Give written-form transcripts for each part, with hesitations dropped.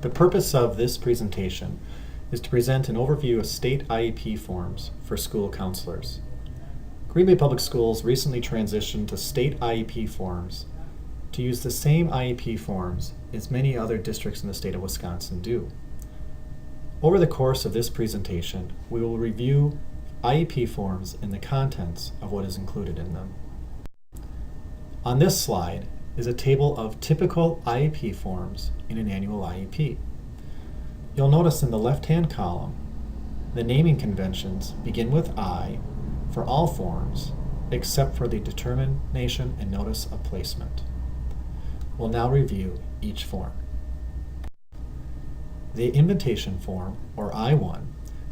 The purpose of this presentation is to present an overview of state IEP forms for school counselors. Green Bay Public Schools recently transitioned to state IEP forms to use the same IEP forms as many other districts in the state of Wisconsin do. Over the course of this presentation, we will review IEP forms and the contents of what is included in them. On this slide is a table of typical IEP forms in an annual IEP. You'll notice in the left-hand column, the naming conventions begin with I for all forms except for the determination and notice of placement. We'll now review each form. The invitation form, or I-1,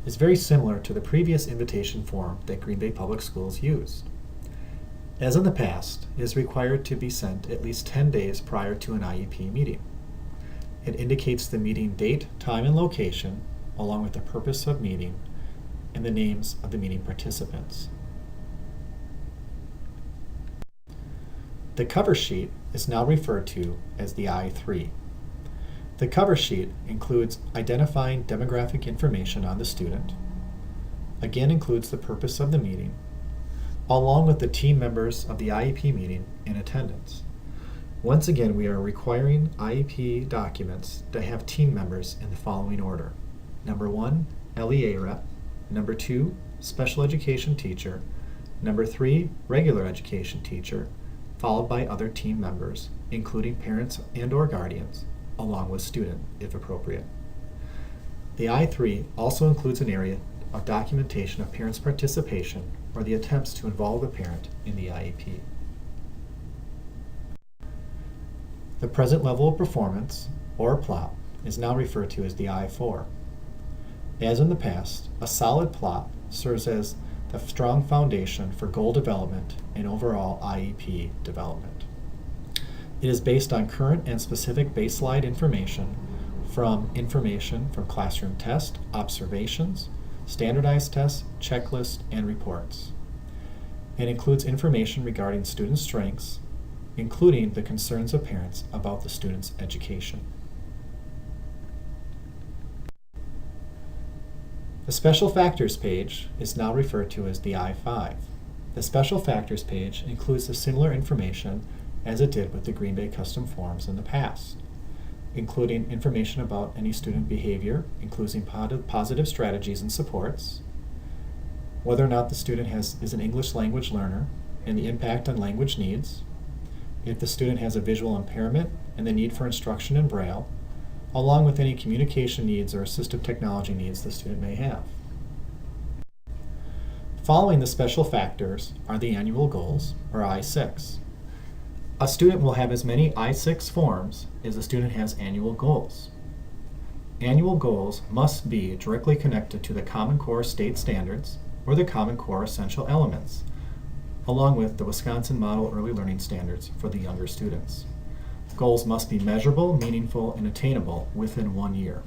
is very similar to the previous invitation form that Green Bay Public Schools used. As in the past, it is required to be sent at least 10 days prior to an IEP meeting. It indicates the meeting date, time, and location, along with the purpose of meeting and the names of the meeting participants. The cover sheet is now referred to as the I-3. The cover sheet includes identifying demographic information on the student, again includes the purpose of the meeting, along with the team members of the IEP meeting in attendance. Once again, we are requiring IEP documents to have team members in the following order. Number 1, LEA rep. Number 2, special education teacher. Number 3, regular education teacher, followed by other team members, including parents and/or guardians, along with student, if appropriate. The I-3 also includes an area of documentation of parents' participation or the attempts to involve the parent in the IEP. The present level of performance, or plot, is now referred to as the I-4. As in the past, a solid plot serves as the strong foundation for goal development and overall IEP development. It is based on current and specific baseline information from classroom tests, observations, standardized tests, checklists, and reports. It includes information regarding student strengths, including the concerns of parents about the student's education. The Special Factors page is now referred to as the I-5. The Special Factors page includes the similar information as it did with the Green Bay custom forms in the past, including information about any student behavior, including positive strategies and supports, whether or not the student is an English language learner and the impact on language needs, if the student has a visual impairment and the need for instruction in Braille, along with any communication needs or assistive technology needs the student may have. Following the special factors are the annual goals, or I-6. A student will have as many I-6 forms as the student has annual goals. Annual goals must be directly connected to the Common Core state standards or the Common Core essential elements, along with the Wisconsin Model Early Learning Standards for the younger students. Goals must be measurable, meaningful, and attainable within 1 year.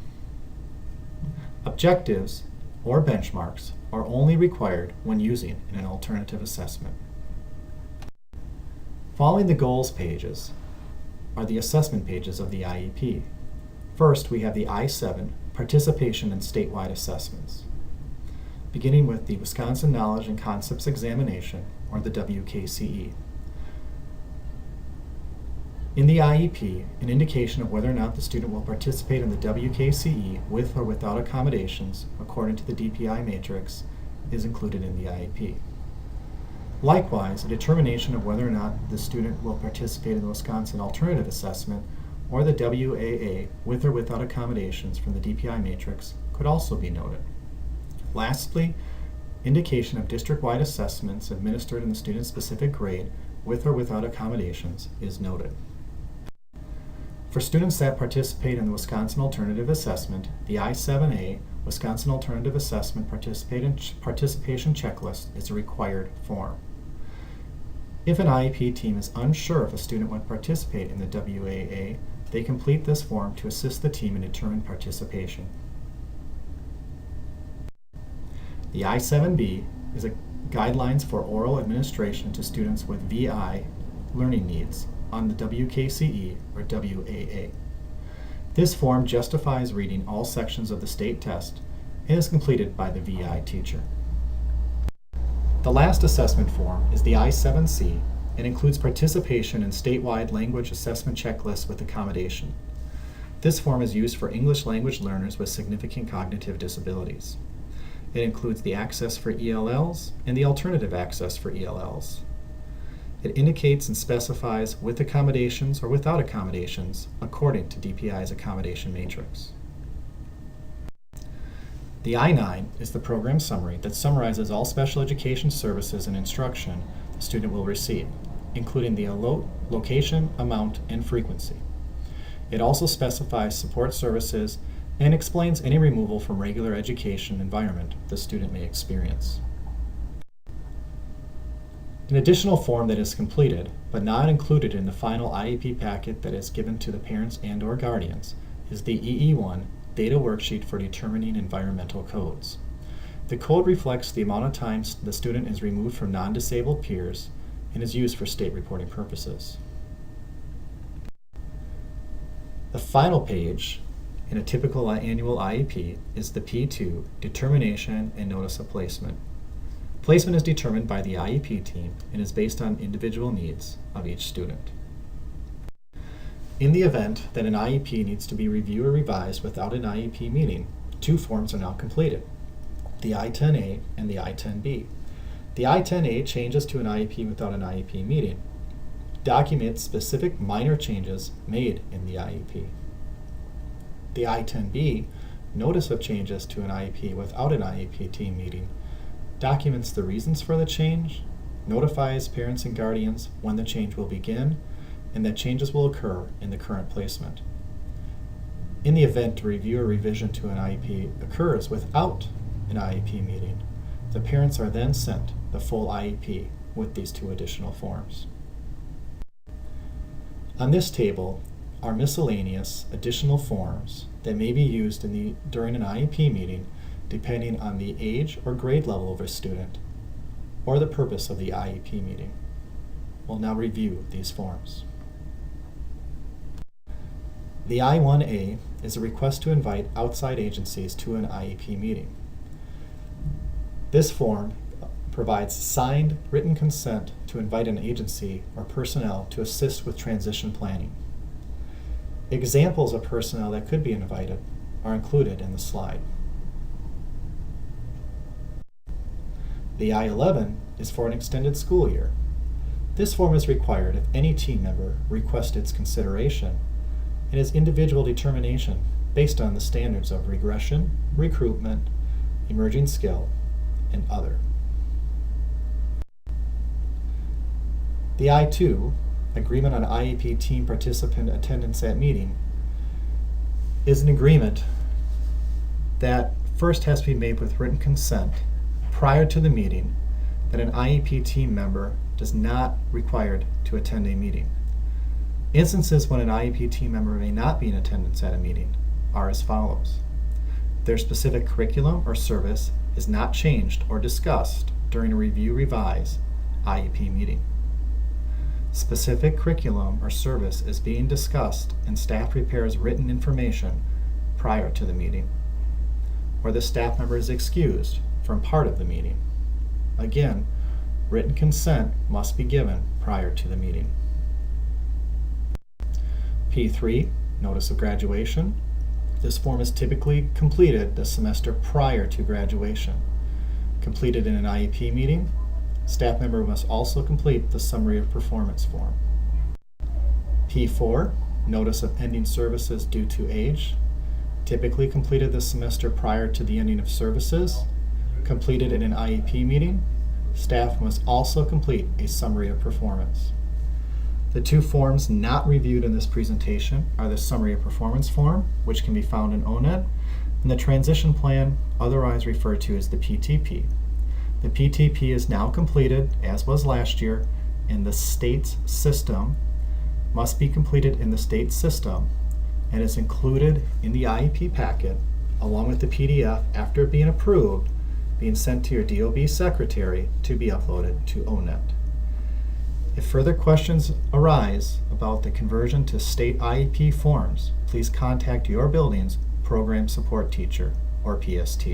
Objectives, or benchmarks, are only required when using an alternative assessment. Following the goals pages are the assessment pages of the IEP. First, we have the I-7, participation in statewide assessments, beginning with the Wisconsin Knowledge and Concepts Examination, or the WKCE. In the IEP, an indication of whether or not the student will participate in the WKCE with or without accommodations according to the DPI matrix is included in the IEP. Likewise, a determination of whether or not the student will participate in the Wisconsin Alternative Assessment or the WAA with or without accommodations from the DPI matrix could also be noted. Lastly, indication of district-wide assessments administered in the student's specific grade with or without accommodations is noted. For students that participate in the Wisconsin Alternative Assessment, the I-7A Wisconsin Alternative Assessment Participation Checklist is a required form. If an IEP team is unsure if a student would participate in the WAA, they complete this form to assist the team in determining participation. The I-7B is a guidelines for oral administration to students with VI learning needs on the WKCE or WAA. This form justifies reading all sections of the state test and is completed by the VI teacher. The last assessment form is the I-7C and includes participation in statewide language assessment checklists with accommodation. This form is used for English language learners with significant cognitive disabilities. It includes the access for ELLs and the alternative access for ELLs. It indicates and specifies with accommodations or without accommodations according to DPI's accommodation matrix. The I-9 is the program summary that summarizes all special education services and instruction the student will receive, including the location, amount, and frequency. It also specifies support services and explains any removal from regular education environment the student may experience. An additional form that is completed, but not included in the final IEP packet that is given to the parents and/or guardians, is the EE1 Data Worksheet for Determining Environmental Codes. The code reflects the amount of time the student is removed from non-disabled peers and is used for state reporting purposes. The final page in a typical annual IEP is the P2 Determination and Notice of Placement. Placement is determined by the IEP team and is based on individual needs of each student. In the event that an IEP needs to be reviewed or revised without an IEP meeting, two forms are now completed, the I-10A and the I-10B. The I-10A changes to an IEP without an IEP meeting, documents specific minor changes made in the IEP. The I-10B, Notice of Changes to an IEP without an IEP team meeting, documents the reasons for the change, notifies parents and guardians when the change will begin, and that changes will occur in the current placement. In the event a review or revision to an IEP occurs without an IEP meeting, the parents are then sent the full IEP with these two additional forms. On this table are miscellaneous additional forms that may be used during an IEP meeting depending on the age or grade level of a student or the purpose of the IEP meeting. We'll now review these forms. The I-1A is a request to invite outside agencies to an IEP meeting. This form provides signed written consent to invite an agency or personnel to assist with transition planning. Examples of personnel that could be invited are included in the slide. The I-11 is for an extended school year. This form is required if any team member requests its consideration and is individual determination based on the standards of regression, recruitment, emerging skill, and other. The I-2, Agreement on IEP Team Participant Attendance at Meeting, is an agreement that first has to be made with written consent prior to the meeting that an IEP team member does not required to attend a meeting. Instances when an IEP team member may not be in attendance at a meeting are as follows. Their specific curriculum or service is not changed or discussed during a review-revise IEP meeting. Specific curriculum or service is being discussed and staff prepares written information prior to the meeting, or the staff member is excused from part of the meeting. Again, written consent must be given prior to the meeting. P3, Notice of Graduation. This form is typically completed the semester prior to graduation. Completed in an IEP meeting, staff member must also complete the Summary of Performance form. P4, Notice of Ending Services Due to Age. Typically completed the semester prior to the ending of services. Completed in an IEP meeting, staff must also complete a Summary of Performance. The two forms not reviewed in this presentation are the Summary of Performance form, which can be found in ONET, and the Transition Plan, otherwise referred to as the PTP. The PTP is now completed, as was last year, in the state system, must be completed in the state system, and is included in the IEP packet, along with the PDF after being approved, being sent to your DOB secretary to be uploaded to ONET. If further questions arise about the conversion to state IEP forms, please contact your building's program support teacher, or PST.